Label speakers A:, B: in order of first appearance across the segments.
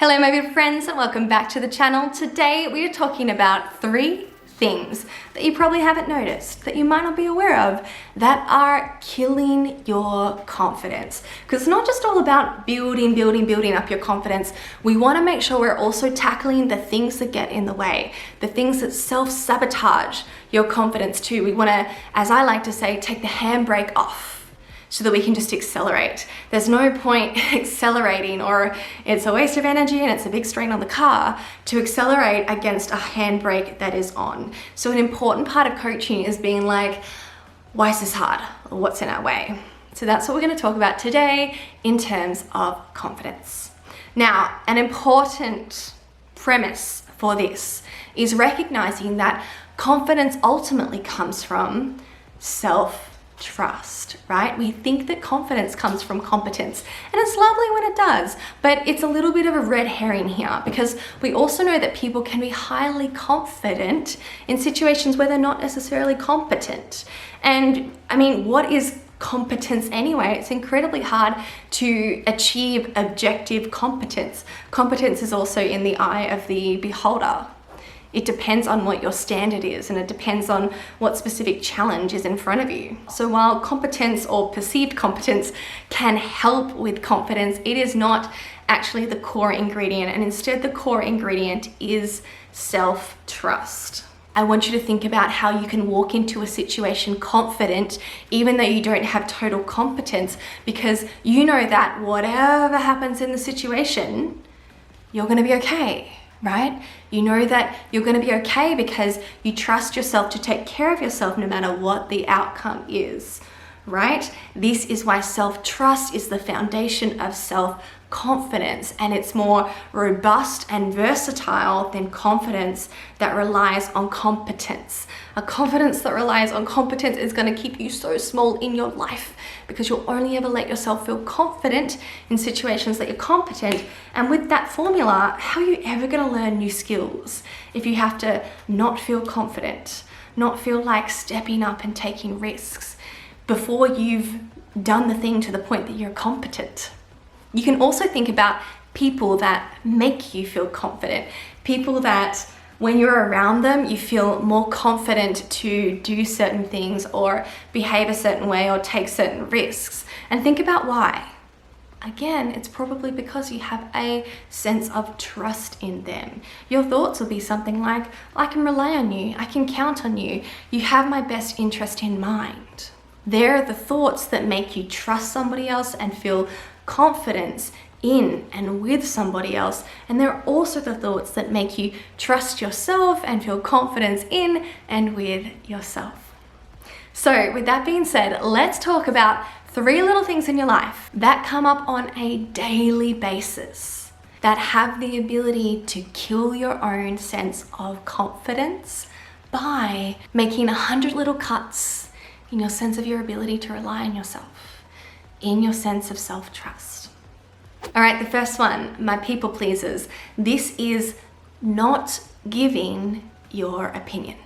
A: Hello my beautiful friends and welcome back to the channel. Today we are talking about 3 things that you probably haven't noticed, that you might not be aware of, that are killing your confidence. Because it's not just all about building up your confidence. We want to make sure we're also tackling the things that get in the way, the things that self-sabotage your confidence too. We want to, as I like to say, take the handbrake off, so that we can just accelerate. There's no point accelerating, or it's a waste of energy and it's a big strain on the car to accelerate against a handbrake that is on. So an important part of coaching is being like, why is this hard? What's in our way? So that's what we're going to talk about today in terms of confidence. Now, an important premise for this is recognizing that confidence ultimately comes from self-trust, right? We think that confidence comes from competence, and it's lovely when it does, but it's a little bit of a red herring here, because we also know that people can be highly confident in situations where they're not necessarily competent. And I mean, what is competence anyway? It's incredibly hard to achieve objective competence. Competence is also in the eye of the beholder. It depends on what your standard is, and it depends on what specific challenge is in front of you. So while competence or perceived competence can help with confidence, it is not actually the core ingredient, and instead the core ingredient is self-trust. I want you to think about how you can walk into a situation confident even though you don't have total competence, because you know that whatever happens in the situation, you're going to be okay. Right? You know that you're going to be okay because you trust yourself to take care of yourself no matter what the outcome is, right? This is why self-trust is the foundation of self-confidence, and it's more robust and versatile than confidence that relies on competence. A confidence that relies on competence is going to keep you so small in your life, because you'll only ever let yourself feel confident in situations that you're competent. And with that formula, how are you ever going to learn new skills if you have to not feel confident, not feel like stepping up and taking risks before you've done the thing to the point that you're competent? You can also think about people that make you feel confident, people that when you're around them, you feel more confident to do certain things or behave a certain way or take certain risks. And think about why. Again, it's probably because you have a sense of trust in them. Your thoughts will be something like, I can rely on you, I can count on you, you have my best interest in mind. They're the thoughts that make you trust somebody else and feel confidence in and with somebody else, and they're also the thoughts that make you trust yourself and feel confidence in and with yourself. So with that being said, let's talk about 3 little things in your life that come up on a daily basis that have the ability to kill your own sense of confidence by making 100 little cuts in your sense of your ability to rely on yourself, in your sense of self-trust. All right, the first one, my people pleasers. This is not giving your opinion,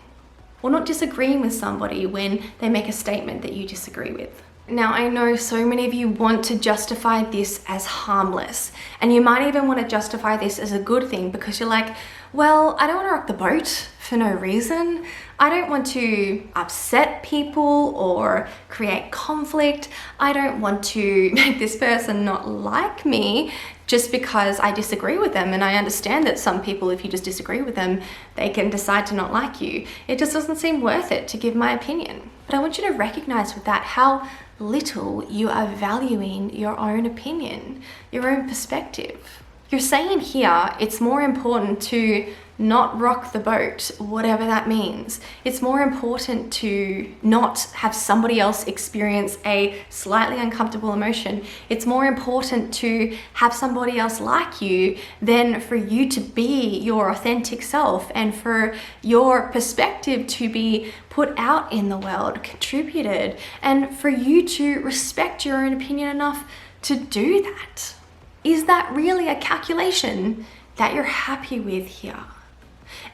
A: or not disagreeing with somebody when they make a statement that you disagree with. Now, I know so many of you want to justify this as harmless, and you might even want to justify this as a good thing because you're like, well, I don't want to rock the boat for no reason. I don't want to upset people or create conflict. I don't want to make this person not like me just because I disagree with them. And I understand that some people, if you just disagree with them, they can decide to not like you. It just doesn't seem worth it to give my opinion. But I want you to recognize with that how little you are valuing your own opinion, your own perspective. You're saying here it's more important to not rock the boat, whatever that means. It's more important to not have somebody else experience a slightly uncomfortable emotion. It's more important to have somebody else like you than for you to be your authentic self and for your perspective to be put out in the world, contributed, and for you to respect your own opinion enough to do that. Is that really a calculation that you're happy with here?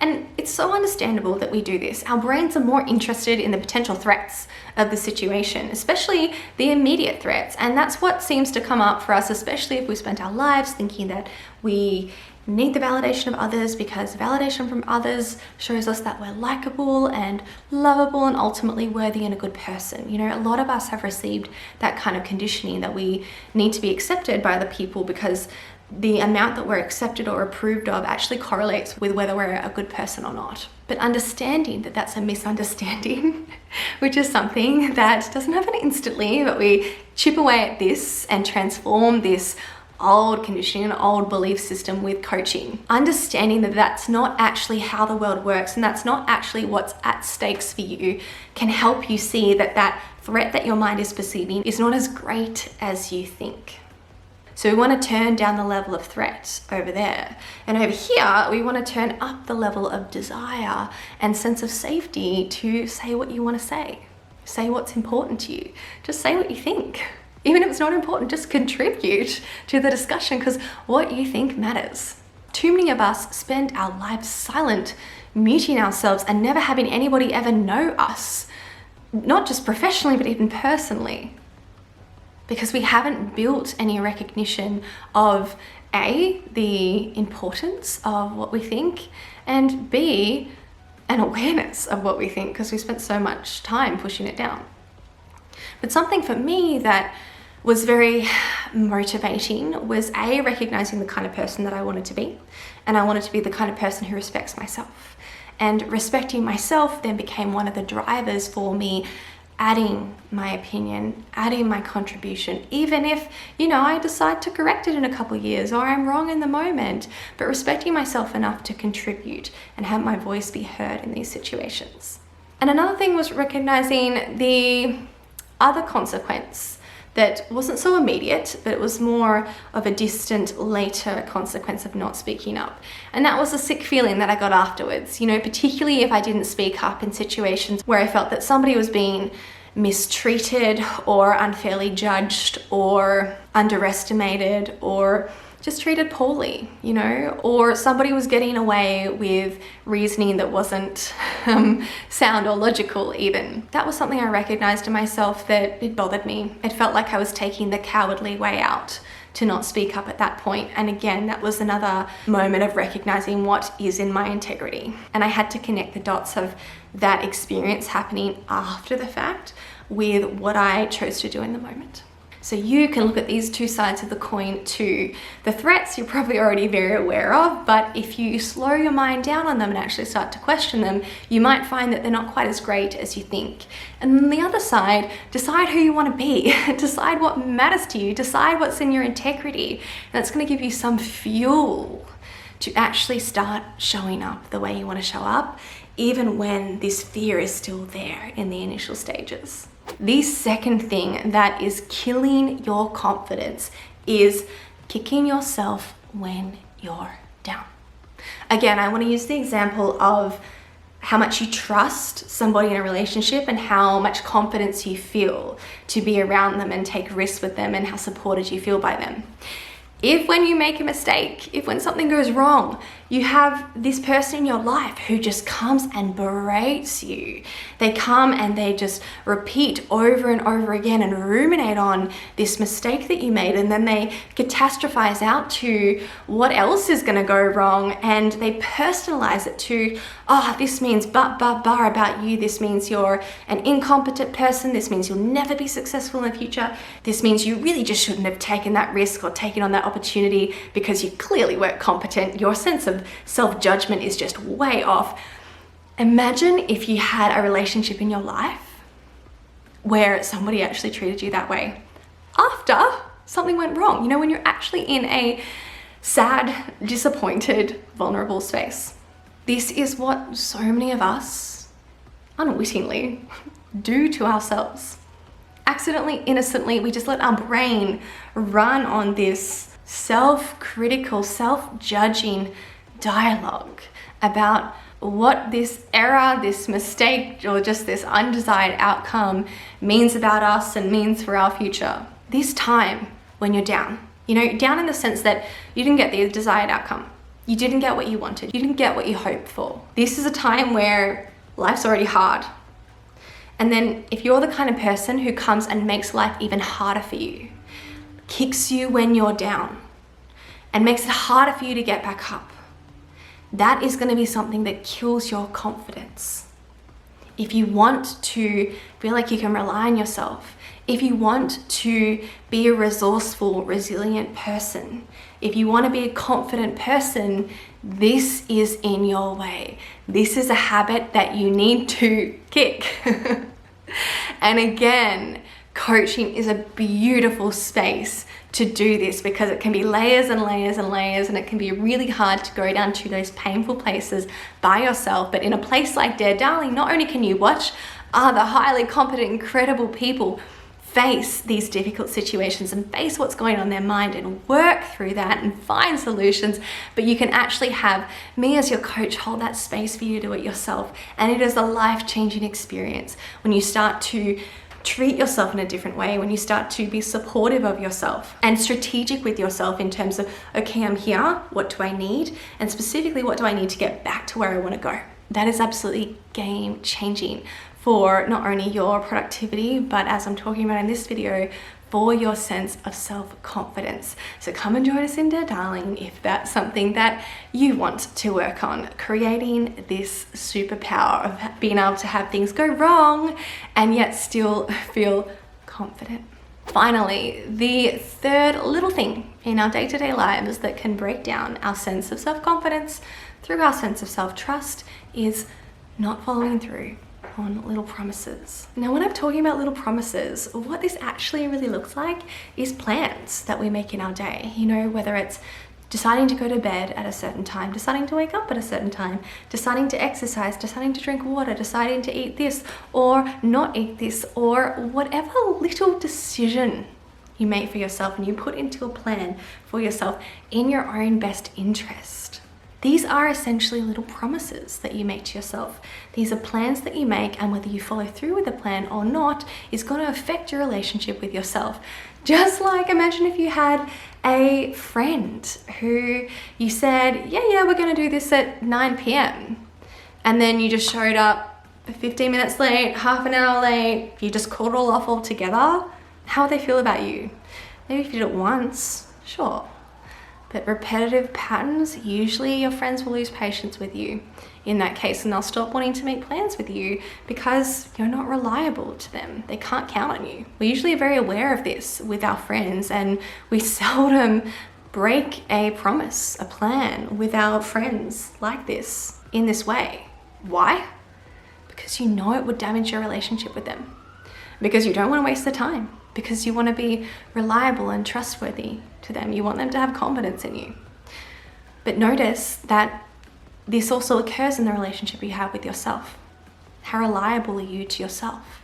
A: And it's so understandable that we do this. Our brains are more interested in the potential threats of the situation, especially the immediate threats. And that's what seems to come up for us, especially if we spent our lives thinking that we need the validation of others, because validation from others shows us that we're likable and lovable and ultimately worthy and a good person. You know, a lot of us have received that kind of conditioning that we need to be accepted by other people because the amount that we're accepted or approved of actually correlates with whether we're a good person or not. But understanding that that's a misunderstanding, which is something that doesn't happen instantly, but we chip away at this and transform this old conditioning, an old belief system with coaching. Understanding that that's not actually how the world works and that's not actually what's at stakes for you can help you see that that threat that your mind is perceiving is not as great as you think. So we want to turn down the level of threat over there. And over here, we want to turn up the level of desire and sense of safety to say what you want to say. Say what's important to you. Just say what you think. Even if it's not important, just contribute to the discussion because what you think matters. Too many of us spend our lives silent, muting ourselves and never having anybody ever know us. Not just professionally, but even personally. Because we haven't built any recognition of A, the importance of what we think, and B, an awareness of what we think because we spent so much time pushing it down. But something for me that was very motivating was A, recognizing the kind of person that I wanted to be, and I wanted to be the kind of person who respects myself. And respecting myself then became one of the drivers for me adding my opinion, adding my contribution, even if, I decide to correct it in a couple of years or I'm wrong in the moment, but respecting myself enough to contribute and have my voice be heard in these situations. And another thing was recognizing the other consequence that wasn't so immediate, but it was more of a distant, later consequence of not speaking up. And that was a sick feeling that I got afterwards, particularly if I didn't speak up in situations where I felt that somebody was being mistreated or unfairly judged or underestimated or just treated poorly, or somebody was getting away with reasoning that wasn't sound or logical even. That was something I recognized in myself that it bothered me. It felt like I was taking the cowardly way out to not speak up at that point. And again, that was another moment of recognizing what is in my integrity. And I had to connect the dots of that experience happening after the fact with what I chose to do in the moment. So you can look at these two sides of the coin too. The threats you're probably already very aware of, but if you slow your mind down on them and actually start to question them, you might find that they're not quite as great as you think. And on the other side, decide who you want to be. Decide what matters to you. Decide what's in your integrity. And that's going to give you some fuel to actually start showing up the way you want to show up, even when this fear is still there in the initial stages. The second thing that is killing your confidence is kicking yourself when you're down. Again, I want to use the example of how much you trust somebody in a relationship and how much confidence you feel to be around them and take risks with them and how supported you feel by them. If when you make a mistake, if when something goes wrong, you have this person in your life who just comes and berates you. They come and they just repeat over and over again and ruminate on this mistake that you made, and then they catastrophize out to what else is going to go wrong, and they personalize it to, this means about you. This means you're an incompetent person. This means you'll never be successful in the future. This means you really just shouldn't have taken that risk or taken on that opportunity because you clearly weren't competent. Your sense of self-judgment is just way off. Imagine if you had a relationship in your life where somebody actually treated you that way after something went wrong, when you're actually in a sad, disappointed, vulnerable space. This is what so many of us unwittingly do to ourselves. Accidentally, innocently, we just let our brain run on this self-critical, self-judging dialogue about what this error, this mistake, or just this undesired outcome means about us and means for our future. This time when you're down, down in the sense that you didn't get the desired outcome. You didn't get what you wanted. You didn't get what you hoped for. This is a time where life's already hard. And then if you're the kind of person who comes and makes life even harder for you, kicks you when you're down, and makes it harder for you to get back up, that is going to be something that kills your confidence. If you want to feel like you can rely on yourself, if you want to be a resourceful, resilient person, if you want to be a confident person, this is in your way. This is a habit that you need to kick. And again, coaching is a beautiful space to do this because it can be layers and layers and layers, and it can be really hard to go down to those painful places by yourself. But in a place like Dear Darling, not only can you watch other highly competent, incredible people face these difficult situations and face what's going on in their mind and work through that and find solutions, but you can actually have me as your coach hold that space for you to do it yourself. And it is a life-changing experience when you start to treat yourself in a different way, when you start to be supportive of yourself and strategic with yourself in terms of, okay, I'm here, what do I need? And specifically, what do I need to get back to where I want to go? That is absolutely game changing for not only your productivity, but as I'm talking about in this video, for your sense of self-confidence. So come and join us in Dear Darling if that's something that you want to work on, creating this superpower of being able to have things go wrong and yet still feel confident. Finally, the third little thing in our day-to-day lives that can break down our sense of self-confidence through our sense of self-trust is not following through on little promises. Now, when I'm talking about little promises, what this actually really looks like is plans that we make in our day. You know, whether it's deciding to go to bed at a certain time, deciding to wake up at a certain time, deciding to exercise, deciding to drink water, deciding to eat this or not eat this, or whatever little decision you make for yourself and you put into a plan for yourself in your own best interest. These are essentially little promises that you make to yourself. These are plans that you make, and whether you follow through with the plan or not is going to affect your relationship with yourself. Just like, imagine if you had a friend who you said, yeah, we're going to do this at 9 p.m. And then you just showed up 15 minutes late, half an hour late, you just called it all off altogether. How would they feel about you? Maybe if you did it once, sure. But repetitive patterns, usually your friends will lose patience with you in that case, and they'll stop wanting to make plans with you because you're not reliable to them. They can't count on you. We usually are very aware of this with our friends, and we seldom break a promise, a plan with our friends like this, in this way. Why? Because you know it would damage your relationship with them. Because you don't want to waste the time. Because you want to be reliable and trustworthy to them. You want them to have confidence in you. But notice that this also occurs in the relationship you have with yourself. How reliable are you to yourself?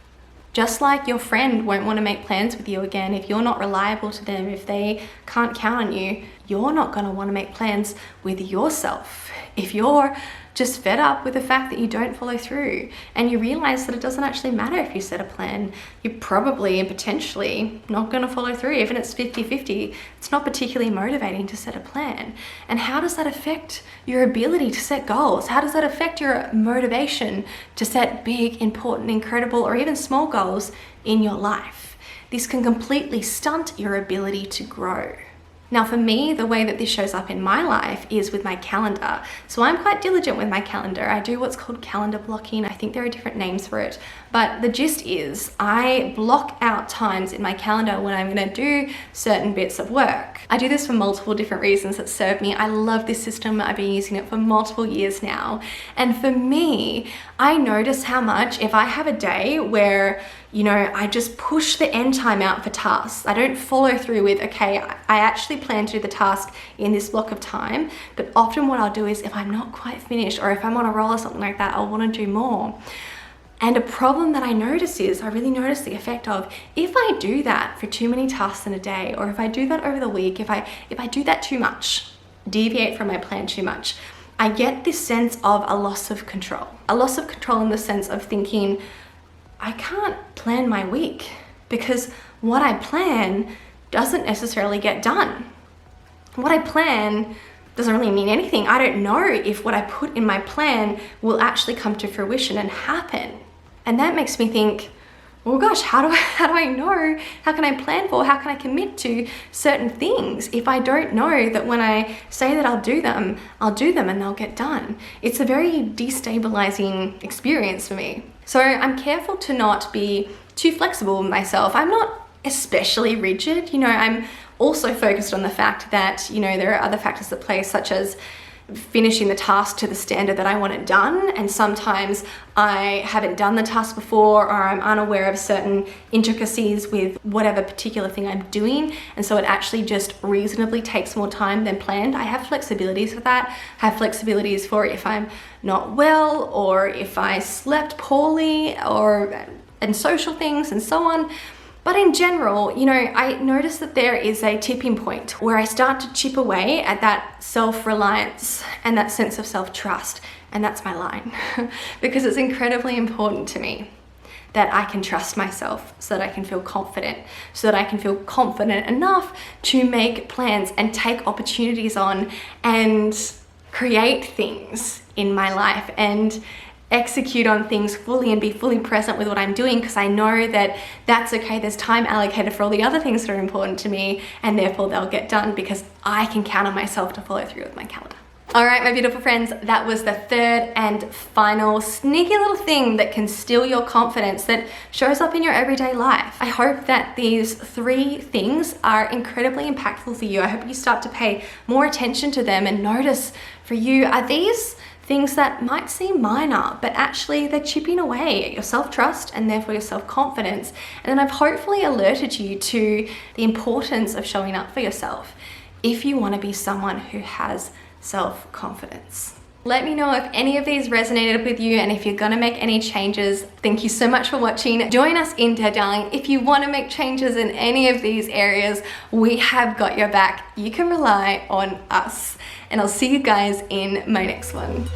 A: Just like your friend won't want to make plans with you again if you're not reliable to them, if they can't count on you, you're not going to want to make plans with yourself. If you're just fed up with the fact that you don't follow through and you realize that it doesn't actually matter if you set a plan, you're probably and potentially not going to follow through. Even if it's 50-50, it's not particularly motivating to set a plan. And how does that affect your ability to set goals? How does that affect your motivation to set big, important, incredible, or even small goals in your life? This can completely stunt your ability to grow. Now for me, the way that this shows up in my life is with my calendar. So I'm quite diligent with my calendar. I do what's called calendar blocking. I think there are different names for it, but the gist is I block out times in my calendar when I'm gonna do certain bits of work. I do this for multiple different reasons that serve me. I love this system. I've been using it for multiple years now. And for me, I notice how much if I have a day where I just push the end time out for tasks. I don't follow through with, okay, I actually plan to do the task in this block of time, but often what I'll do is if I'm not quite finished or if I'm on a roll or something like that, I'll want to do more. And a problem that I notice is, I really notice the effect of, if I do that for too many tasks in a day, or if I do that over the week, if I do that too much, deviate from my plan too much, I get this sense of a loss of control. A loss of control in the sense of thinking, I can't plan my week because what I plan doesn't necessarily get done. What I plan doesn't really mean anything. I don't know if what I put in my plan will actually come to fruition and happen. And that makes me think, well, gosh, how do I know? How can I plan for? How can I commit to certain things if I don't know that when I say that I'll do them and they'll get done? It's a very destabilizing experience for me. So I'm careful to not be too flexible with myself. I'm not especially rigid. You know, I'm also focused on the fact that, you know, there are other factors at play, such as finishing the task to the standard that I want it done, and sometimes I haven't done the task before, or I'm unaware of certain intricacies with whatever particular thing I'm doing, and so it actually just reasonably takes more time than planned. I have flexibilities for that. I have flexibilities for if I'm not well, or if I slept poorly, and social things and so on. But in general, you know, I notice that there is a tipping point where I start to chip away at that self-reliance and that sense of self-trust. And that's my line, because it's incredibly important to me that I can trust myself, so that I can feel confident, enough to make plans and take opportunities on and create things in my life and execute on things fully and be fully present with what I'm doing, because I know that that's okay. There's time allocated for all the other things that are important to me, and therefore they'll get done because I can count on myself to follow through with my calendar. All right, my beautiful friends, that was the third and final sneaky little thing that can steal your confidence that shows up in your everyday life. I hope that these 3 things are incredibly impactful for you. I hope you start to pay more attention to them and notice, for you, are these things that might seem minor, but actually they're chipping away at your self-trust and therefore your self-confidence. And then I've hopefully alerted you to the importance of showing up for yourself if you want to be someone who has self-confidence. Let me know if any of these resonated with you, and if you're gonna make any changes. Thank you so much for watching. Join us in there, darling. If you want to make changes in any of these areas, we have got your back. You can rely on us. And I'll see you guys in my next one.